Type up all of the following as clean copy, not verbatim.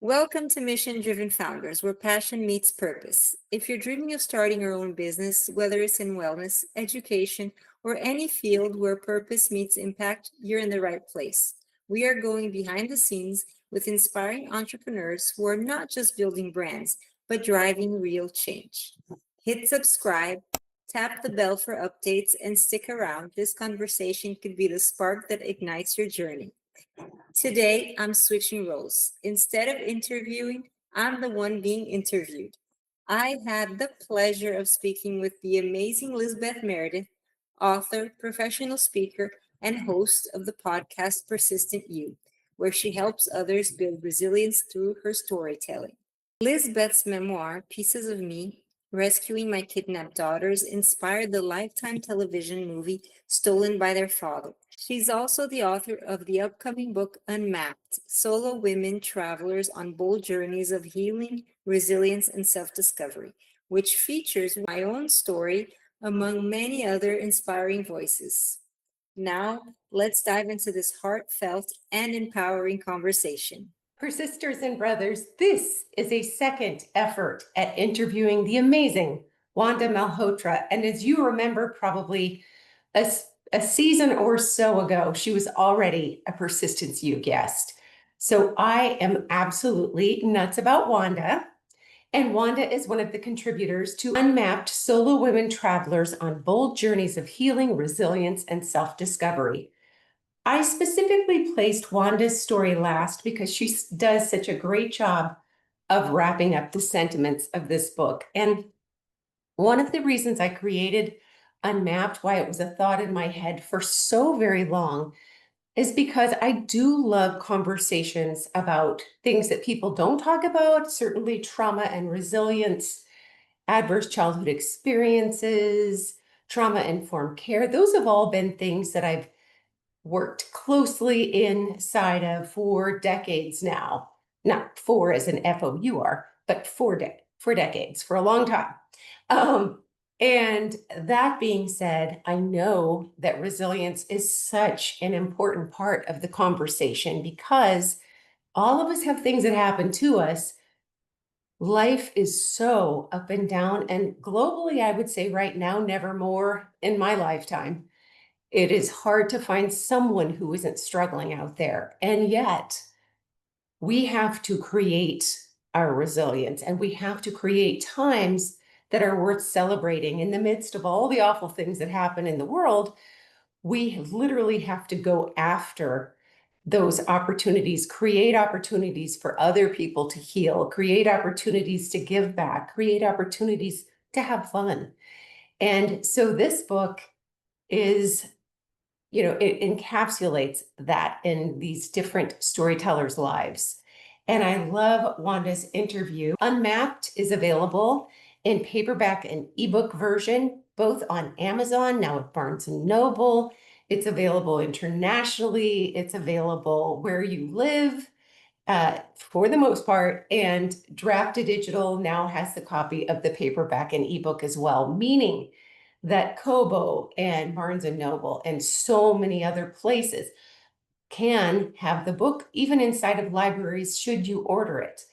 Welcome to Mission Driven Founders, where passion meets purpose. If you're dreaming of starting your own business, whether it's in wellness, education, or any field where purpose meets impact, you're in the right place. We are going behind the scenes with inspiring entrepreneurs who are not just building brands, but driving real change. Hit subscribe, tap the bell for updates, and stick around. This conversation could be the spark that ignites your journey. Today, I'm switching roles. Instead of interviewing, I'm the one being interviewed. I had the pleasure of speaking with the amazing Lizbeth Meredith, author, professional speaker, and host of the podcast Persistent You, where she helps others build resilience through her storytelling. Lizbeth's memoir, Pieces of Me, Rescuing My Kidnapped Daughters, inspired the Lifetime television movie Stolen by Their Father. She's also the author of the upcoming book Unmapped, Solo Women Travelers on Bold Journeys of Healing, Resilience, and Self-Discovery, which features my own story among many other inspiring voices. Now, let's dive into this heartfelt and empowering conversation. For sisters and brothers, this is a second effort at interviewing the amazing Wanda Malhotra. And as you remember, probably a season or so ago, she was already a Persistence U guest. So I am absolutely nuts about Wanda. And Wanda is one of the contributors to Unmapped Solo Women Travelers on Bold Journeys of Healing, Resilience, and Self-Discovery. I specifically placed Wanda's story last because she does such a great job of wrapping up the sentiments of this book. And one of the reasons I created Unmapped, why it was a thought in my head for so very long, is because I do love conversations about things that people don't talk about, certainly trauma and resilience, adverse childhood experiences, trauma-informed care. Those have all been things that I've worked closely inside of for decades now. Not for as an FOUR, but for decades, for a long time. And that being said, I know that resilience is such an important part of the conversation because all of us have things that happen to us. Life is so up and down, and globally, I would say right now, never more in my lifetime. It is hard to find someone who isn't struggling out there. And yet, we have to create our resilience and we have to create times that are worth celebrating in the midst of all the awful things that happen in the world. We literally have to go after those opportunities, create opportunities for other people to heal, create opportunities to give back, create opportunities to have fun. And so this book is, it encapsulates that in these different storytellers' lives. And I love Wanda's interview. Unmapped is available in paperback and ebook version, both on Amazon, now at Barnes & Noble. It's available internationally. It's available where you live, for the most part. And Draft2Digital now has the copy of the paperback and ebook as well, meaning that Kobo and Barnes & Noble and so many other places can have the book even inside of libraries should you order it.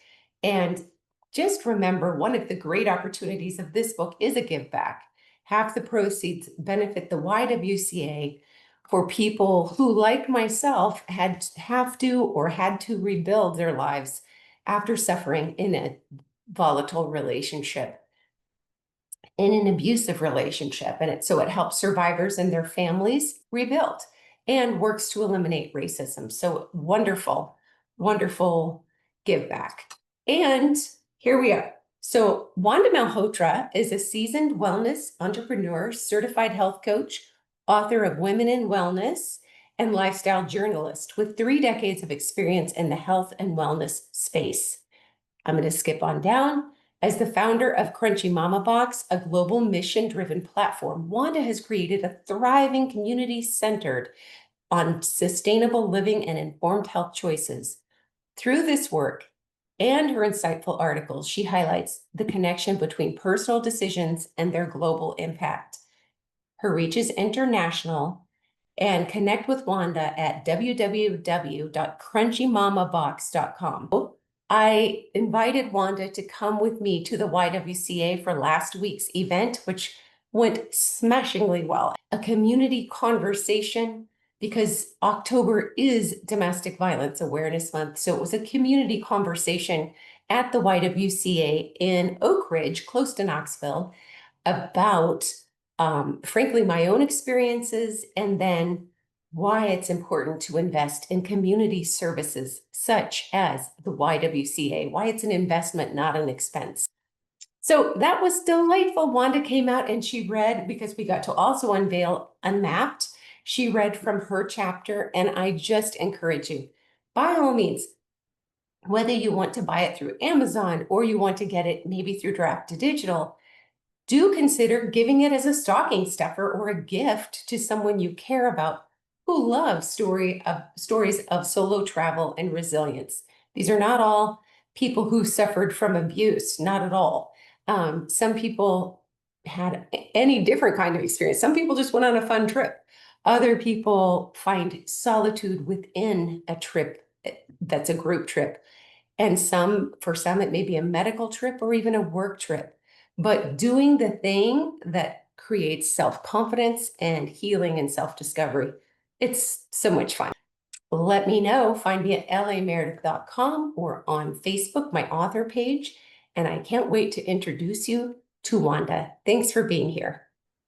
And just remember, one of the great opportunities of this book is a give back. Half the proceeds benefit the YWCA for people who, like myself, had to rebuild their lives after suffering in a volatile relationship, in an abusive relationship. And so it helps survivors and their families rebuild and works to eliminate racism. So wonderful, wonderful give back. And here we are. So Wanda Malhotra is a seasoned wellness entrepreneur, certified health coach, author of Women in Wellness, and lifestyle journalist with 3 decades of experience in the health and wellness space. I'm going to skip on down. As the founder of Crunchy Mama Box, a global mission-driven platform, Wanda has created a thriving community centered on sustainable living and informed health choices. Through this work and her insightful articles, she highlights the connection between personal decisions and their global impact. Her reach is international, and connect with Wanda at www.crunchymamabox.com. I invited Wanda to come with me to the YWCA for last week's event, which went smashingly well. A community conversation, because October is Domestic Violence Awareness Month. So it was a community conversation at the YWCA in Oak Ridge, close to Knoxville, about, frankly, my own experiences, and then why it's important to invest in community services such as the YWCA, why it's an investment, not an expense. So that was delightful. Wanda came out and she read, because we got to also unveil Unmapped. She read from her chapter, and I just encourage you, by all means, whether you want to buy it through Amazon or you want to get it maybe through Draft to Digital, do consider giving it as a stocking stuffer or a gift to someone you care about who loves stories of solo travel and resilience. These are not all people who suffered from abuse, not at all. Some people had any different kind of experience. Some people just went on a fun trip. Other people find solitude within a trip that's a group trip. And for some, it may be a medical trip or even a work trip. But doing the thing that creates self-confidence and healing and self-discovery, it's so much fun. Let me know. Find me at lameredith.com or on Facebook, my author page. And I can't wait to introduce you to Wanda. Thanks for being here.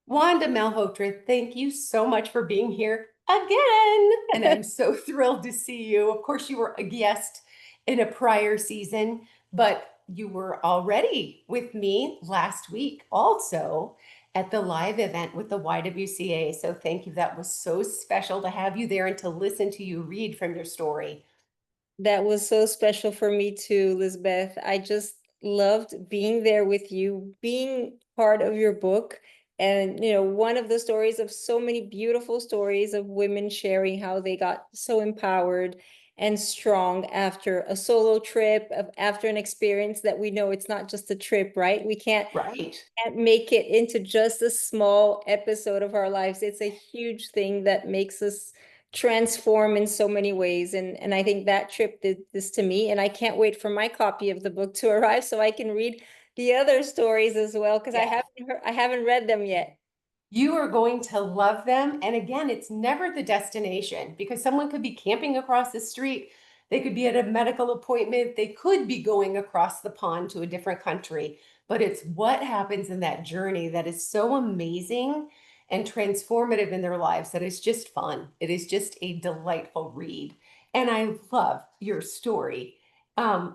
Wanda Malhotra, thank you so much for being here again. And I'm so thrilled to see you. Of course, you were a guest in a prior season, but you were already with me last week also at the live event with the YWCA. So thank you. That was so special to have you there and to listen to you read from your story. That was so special for me too, Lizbeth. I just loved being there with you, being part of your book. And, one of the stories of so many beautiful stories of women sharing how they got so empowered and strong after a solo trip, after an experience that we know it's not just a trip, right? We can't Right. make it into just a small episode of our lives. It's a huge thing that makes us transform in so many ways. And I think that trip did this to me. And I can't wait for my copy of the book to arrive so I can read the other stories as well, because I haven't read them yet. You are going to love them. And again, it's never the destination, because someone could be camping across the street. They could be at a medical appointment. They could be going across the pond to a different country. But it's what happens in that journey that is so amazing and transformative in their lives that is just fun. It is just a delightful read. And I love your story.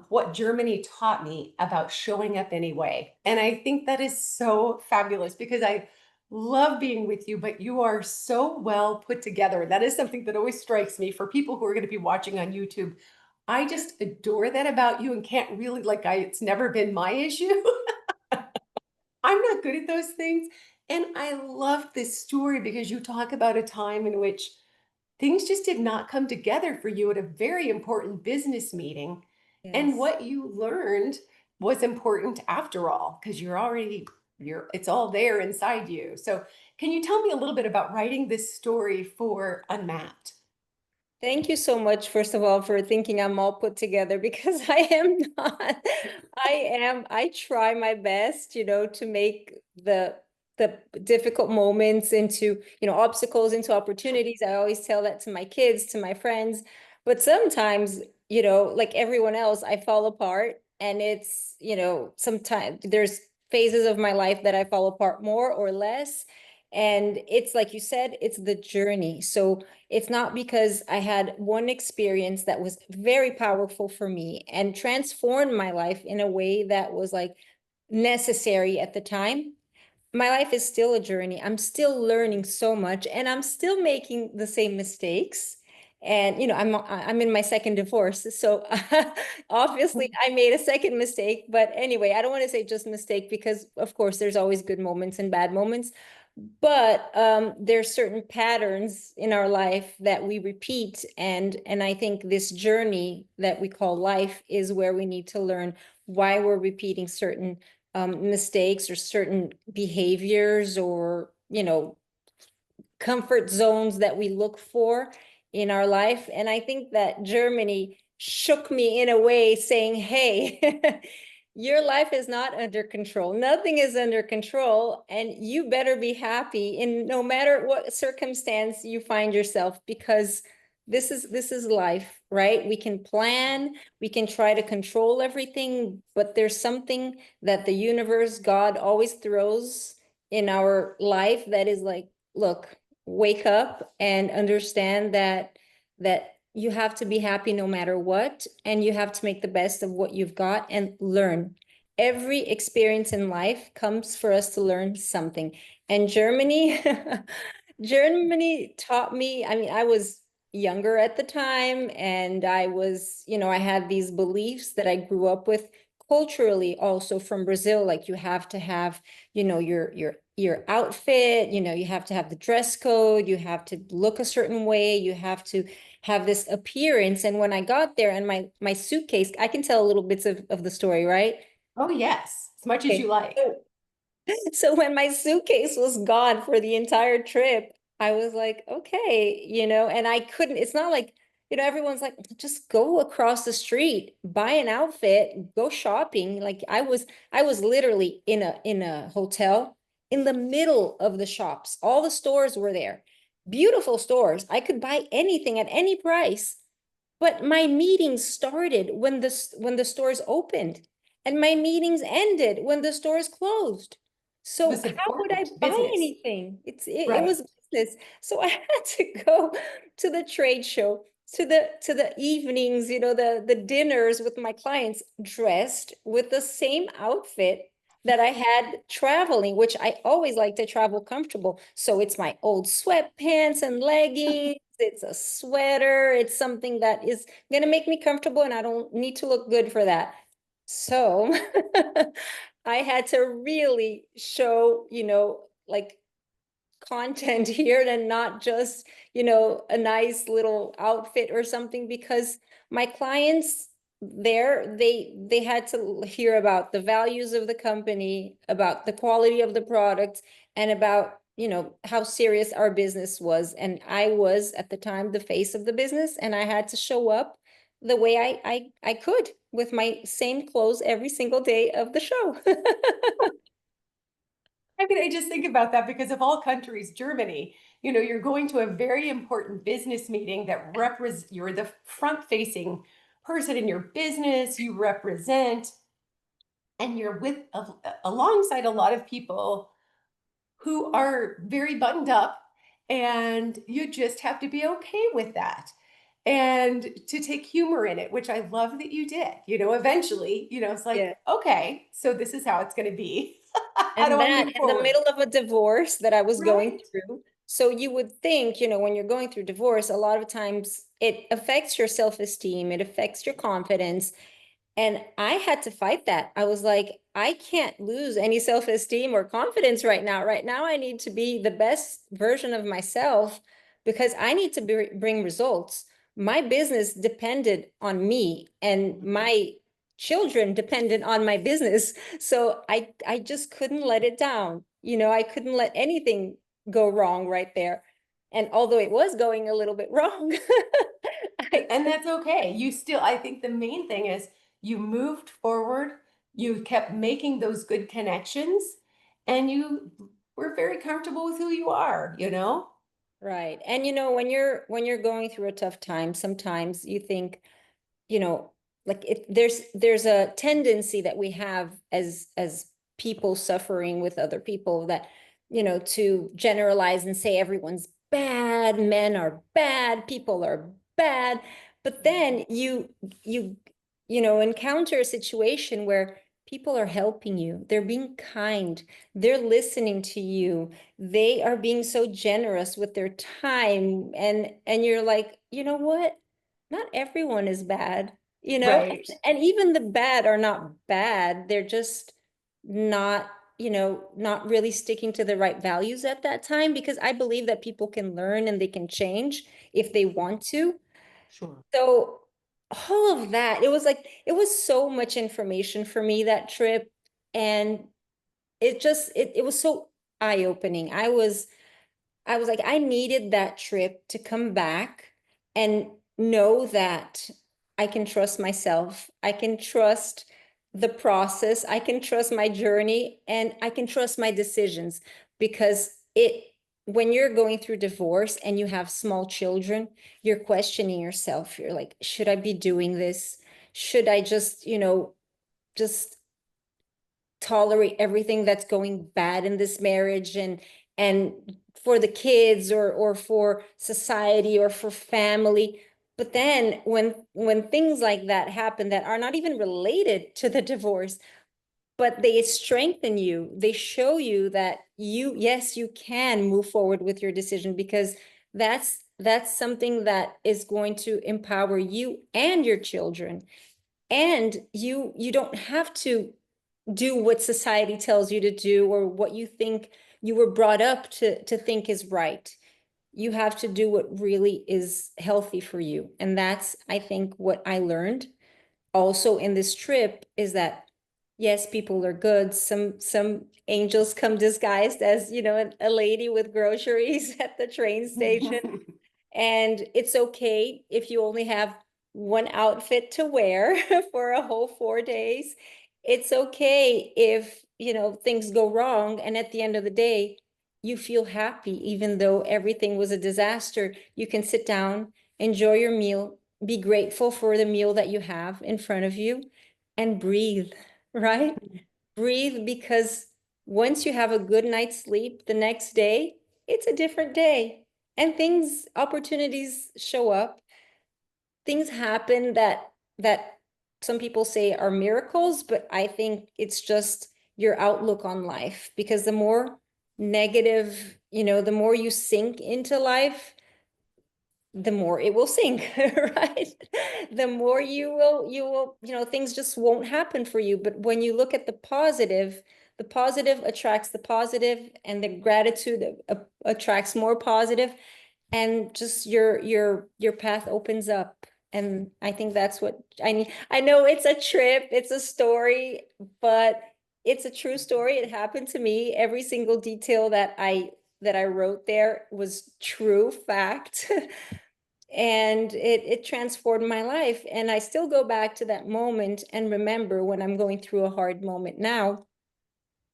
What Germany taught me about showing up anyway. And I think that is so fabulous, because I love being with you, but you are so well put together. That is something that always strikes me for people who are going to be watching on YouTube. I just adore that about you and can't really, it's never been my issue. I'm not good at those things. And I love this story because you talk about a time in which things just did not come together for you at a very important business meeting. And Yes. what you learned was important after all, because it's all there inside you. So can you tell me a little bit about writing this story for Unmapped? Thank you so much, first of all, for thinking I'm all put together, because I am not. I try my best, to make the difficult moments into, obstacles into opportunities. I always tell that to my kids, to my friends. But sometimes, like everyone else, I fall apart. And it's, sometimes there's phases of my life that I fall apart more or less. And it's like you said, it's the journey. So it's not because I had one experience that was very powerful for me and transformed my life in a way that was like necessary at the time. My life is still a journey. I'm still learning so much, and I'm still making the same mistakes. And I'm in my second divorce, so obviously I made a second mistake. But anyway, I don't want to say just mistake, because of course there's always good moments and bad moments. But there's certain patterns in our life that we repeat, and I think this journey that we call life is where we need to learn why we're repeating certain mistakes or certain behaviors, or comfort zones that we look for in our life. And I think that Germany shook me in a way saying, hey, your life is not under control. Nothing is under control. And you better be happy in no matter what circumstance you find yourself, because this is life, right? We can plan, we can try to control everything, but there's something that the universe, God always throws in our life that is like, look, wake up and understand that you have to be happy no matter what, and you have to make the best of what you've got and learn. Every experience in life comes for us to learn something. And Germany, Germany taught me, I mean, I was younger at the time, and I was, I had these beliefs that I grew up with culturally also from Brazil. Like you have to have, your outfit, you have to have the dress code, you have to look a certain way, you have to have this appearance. And when I got there and my suitcase, I can tell little bits of the story, right? Oh, yes, as much as you Okay. like. So when my suitcase was gone for the entire trip, I was like, okay, and I couldn't, it's not like, everyone's like, just go across the street, buy an outfit, go shopping. Like I was literally in a hotel in the middle of the shops. All the stores were there. Beautiful stores. I could buy anything at any price. But my meetings started when the stores opened, and my meetings ended when the stores closed. It So was how would I important buy business. anything? It Right. was business. So I had to go to the trade show, to the evenings, the dinners with my clients, dressed with the same outfit that I had traveling, which I always like to travel comfortable. So it's my old sweatpants and leggings. It's a sweater. It's something that is going to make me comfortable, and I don't need to look good for that. So I had to really show, like content here and not just, a nice little outfit or something, because my clients there, they had to hear about the values of the company, about the quality of the product, and about, how serious our business was. And I was at the time the face of the business, and I had to show up the way I could with my same clothes every single day of the show. I mean, I just think about that because of all countries, Germany, you're going to a very important business meeting that represents, you're the front facing person in your business, you represent, and you're alongside a lot of people who are very buttoned up, and you just have to be okay with that and to take humor in it, which I love that you did. Eventually, it's like, Yeah. okay, so this is how it's going to be. How do And I that move in the forward? middle of a divorce that I was going Right. through. So you would think, when you're going through divorce, a lot of times it affects your self-esteem, it affects your confidence. And I had to fight that. I was like, I can't lose any self-esteem or confidence right now. Right now, I need to be the best version of myself, because I need to bring results. My business depended on me, and my children depended on my business. So I just couldn't let it down. I couldn't let anything go wrong right there. And although it was going a little bit wrong, I And that's okay. I think the main thing is you moved forward, you kept making those good connections, and you were very comfortable with who you are? right. And when you're going through a tough time, sometimes you think, you know, like there's a tendency that we have as people suffering with other people, that, to generalize and say everyone's bad, men are bad, people are bad. But then you encounter a situation where people are helping you, they're being kind, they're listening to you, they are being so generous with their time, and you're like, you know what, not everyone is bad, Right. and even the bad are not bad. They're just not, not really sticking to the right values at that time, because I believe that people can learn and they can change if they want to. Sure. So all of that, it was so much information for me that trip. And it was so eye-opening. I was like, I needed that trip to come back and know that I can trust myself. I can trust the process. I can trust my journey, and I can trust my decisions, because when you're going through divorce and you have small children, you're questioning yourself. You're like, should I be doing this? Should I just, just tolerate everything that's going bad in this marriage, and for the kids, or for society, or for family? But then when things like that happen that are not even related to the divorce, but they strengthen you, they show you that yes, you can move forward with your decision, because that's something that is going to empower you and your children. And you don't have to do what society tells you to do, or what you think you were brought up to think is right. You have to do what really is healthy for you. And that's, I think, what I learned also in this trip, is that yes, people are good. Some angels come disguised as, a lady with groceries at the train station. And it's okay if you only have one outfit to wear for a whole 4 days. It's okay if, things go wrong. And at the end of the day, you feel happy, even though everything was a disaster. You can sit down, enjoy your meal, be grateful for the meal that you have in front of you, and breathe, right? Breathe, because once you have a good night's sleep, the next day, it's a different day. And opportunities show up. Things happen that some people say are miracles, but I think it's just your outlook on life. Because the more negative, the more you sink into life, the more it will sink, right? The more you will, things just won't happen for you. But when you look at the positive attracts the positive, and the gratitude attracts more positive, and just your path opens up. And I think that's what I need. I know it's a trip, it's a story, but it's a true story. It happened to me. Every single detail that I wrote there was true fact. And it transformed my life. And I still go back to that moment and remember, when I'm going through a hard moment now,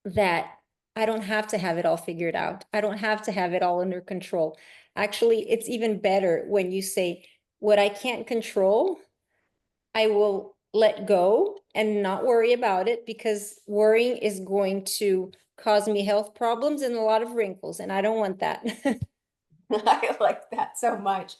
that I don't have to have it all figured out. I don't have to have it all under control. Actually, it's even better when you say, what I can't control, I will let go and not worry about it, because worrying is going to cause me health problems and a lot of wrinkles, and I don't want that. I like that so much.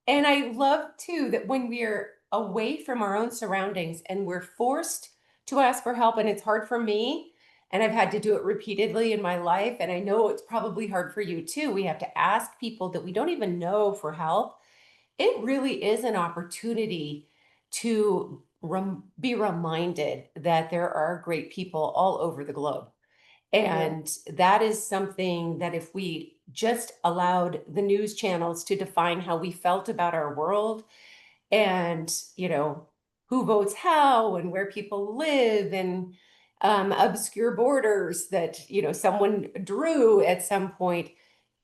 And I love too that when we're away from our own surroundings and we're forced to ask for help, and it's hard for me, and I've had to do it repeatedly in my life, and I know it's probably hard for you too. We have to ask people that we don't even know for help. It really is an opportunity to be reminded that there are great people all over the globe. Yeah. And that is something that if we just allowed the news channels to define how we felt about our world, and who votes how and where people live, and obscure borders that someone drew at some point,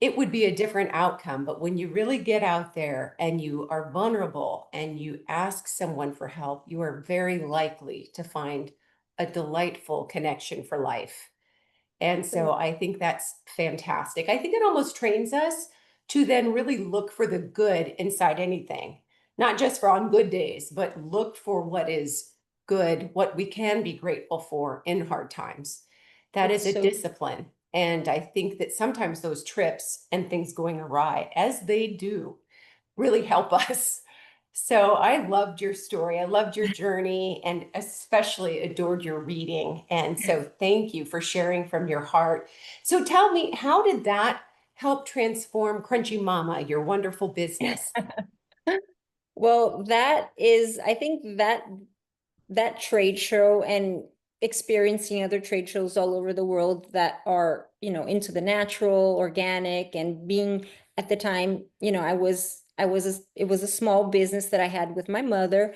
it would be a different outcome. But when you really get out there and you are vulnerable and you ask someone for help, you are very likely to find a delightful connection for life. And so I think that's fantastic. I think it almost trains us to then really look for the good inside anything, not just for on good days, but look for what is good, what we can be grateful for in hard times. That is It's a so discipline. And I think that sometimes those trips and things going awry, as they do, really help us. So I loved your story. I loved your journey, and especially adored your reading. And so thank you for sharing from your heart. So tell me, how did that help transform Crunchy Mama, your wonderful business? well, I think that trade show, and experiencing other trade shows all over the world that are, into the natural, organic, and being, at the time, it was a small business that I had with my mother,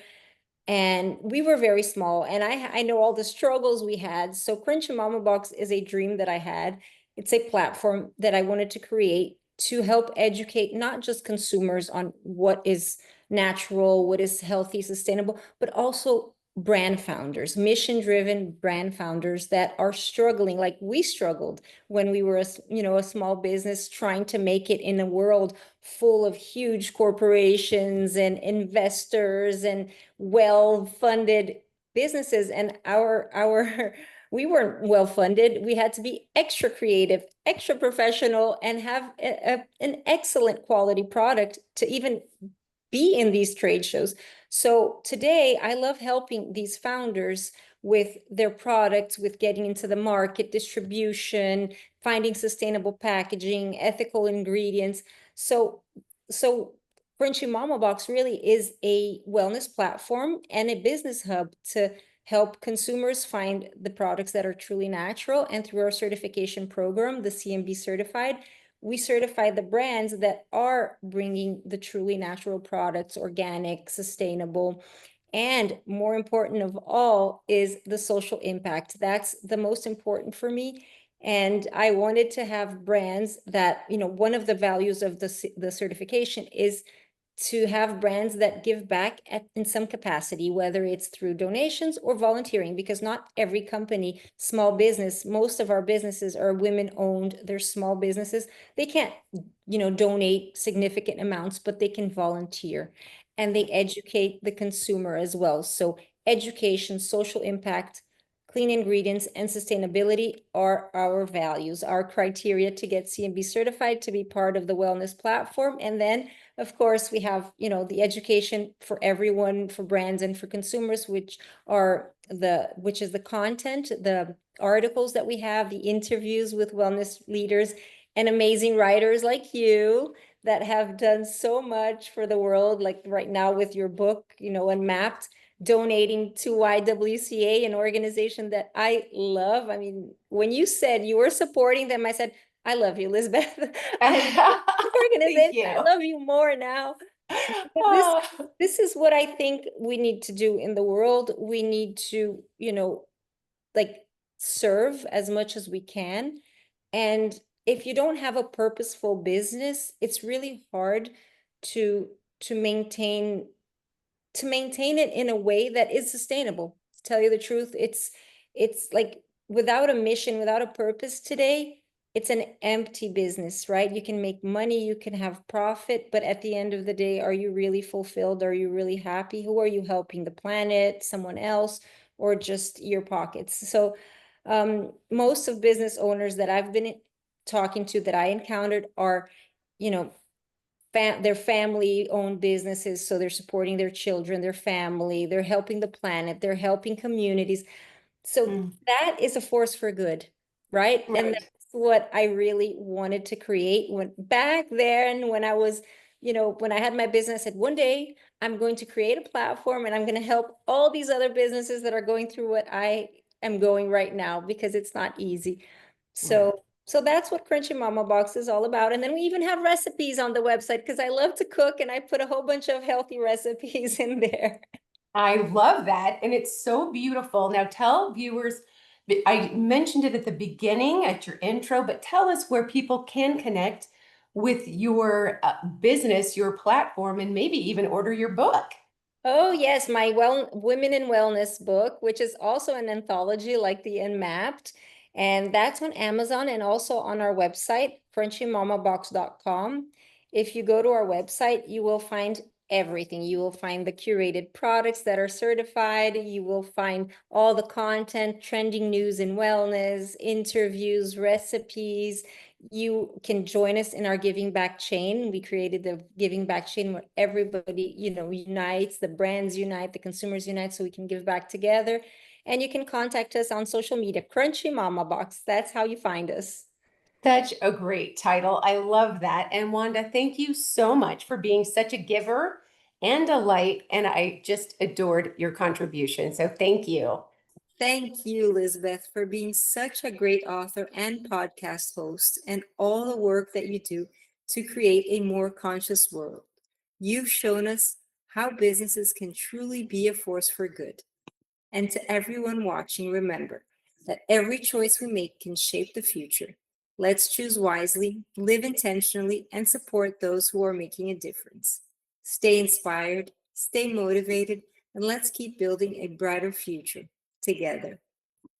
and we were very small, and I know all the struggles we had. So Crunchy Mama Box is a dream that I had. It's a platform that I wanted to create to help educate not just consumers on what is natural, what is healthy, sustainable, but also brand founders, mission-driven brand founders that are struggling like we struggled when we were a small business trying to make it in a world full of huge corporations and investors and well-funded businesses. And our we weren't well funded. We had to be extra creative, extra professional, and have an excellent quality product to even be in these trade shows. So today, I love helping these founders with their products, with getting into the market, distribution, finding sustainable packaging, ethical ingredients. So Crunchy Mama Box really is a wellness platform and a business hub to help consumers find the products that are truly natural. And through our certification program, the CMB certified, we certify the brands that are bringing the truly natural products, organic, sustainable. And more important of all is the social impact. That's the most important for me. And I wanted to have brands that, one of the values of the certification is to have brands that give back in some capacity, whether it's through donations or volunteering, because not every company, small business, most of our businesses are women owned, they're small businesses. They can't, donate significant amounts, but they can volunteer and they educate the consumer as well. So education, social impact, clean ingredients, and sustainability are our values, our criteria to get CMB certified to be part of the wellness platform. And then of course, we have, the education for everyone, for brands and for consumers, which is the content, the articles that we have, the interviews with wellness leaders and amazing writers like you that have done so much for the world, like right now with your book, Unmapped, donating to YWCA, an organization that I love. I mean, when you said you were supporting them, I said, I love you, Lizbeth. Thank Organization. I you. love you more now. This Oh, this is what I think we need to do in the world. We need to, like serve as much as we can. And if you don't have a purposeful business, it's really hard to to maintain it in a way that is sustainable. To tell you the truth, it's like without a mission, without a purpose today, it's an empty business, right? You can make money, you can have profit, but at the end of the day, are you really fulfilled? Are you really happy? Who are you helping? The planet, someone else, or just your pockets? So most of business owners that I've been talking to that I encountered are, you know, their family owned businesses, so they're supporting their children, their family, they're helping the planet, they're helping communities. So that is a force for good, right? And right. that's what I really wanted to create when back then when I was, when I had my business, I said one day I'm going to create a platform and I'm going to help all these other businesses that are going through what I am going right now, because it's not easy. Right. So that's what Crunchy Mama Box is all about. And then we even have recipes on the website because I love to cook and I put a whole bunch of healthy recipes in there. I love that. And it's so beautiful. Now tell viewers, I mentioned it at the beginning at your intro, but tell us where people can connect with your business, your platform, and maybe even order your book. Oh yes, my Women in Wellness book, which is also an anthology like the Unmapped. And that's on Amazon and also on our website, crunchymamabox.com. If you go to our website, you will find everything. You will find the curated products that are certified. You will find all the content, trending news in wellness, interviews, recipes. You can join us in our giving back chain. We created the giving back chain where everybody, unites, the brands unite, the consumers unite, so we can give back together. And you can contact us on social media, Crunchy Mama Box. That's how you find us. Such a great title. I love that. And Wanda, thank you so much for being such a giver and a light. And I just adored your contribution. So thank you. Thank you, Lizbeth, for being such a great author and podcast host, and all the work that you do to create a more conscious world. You've shown us how businesses can truly be a force for good. And to everyone watching, remember that every choice we make can shape the future. Let's choose wisely, live intentionally, and support those who are making a difference. Stay inspired, stay motivated, and let's keep building a brighter future together.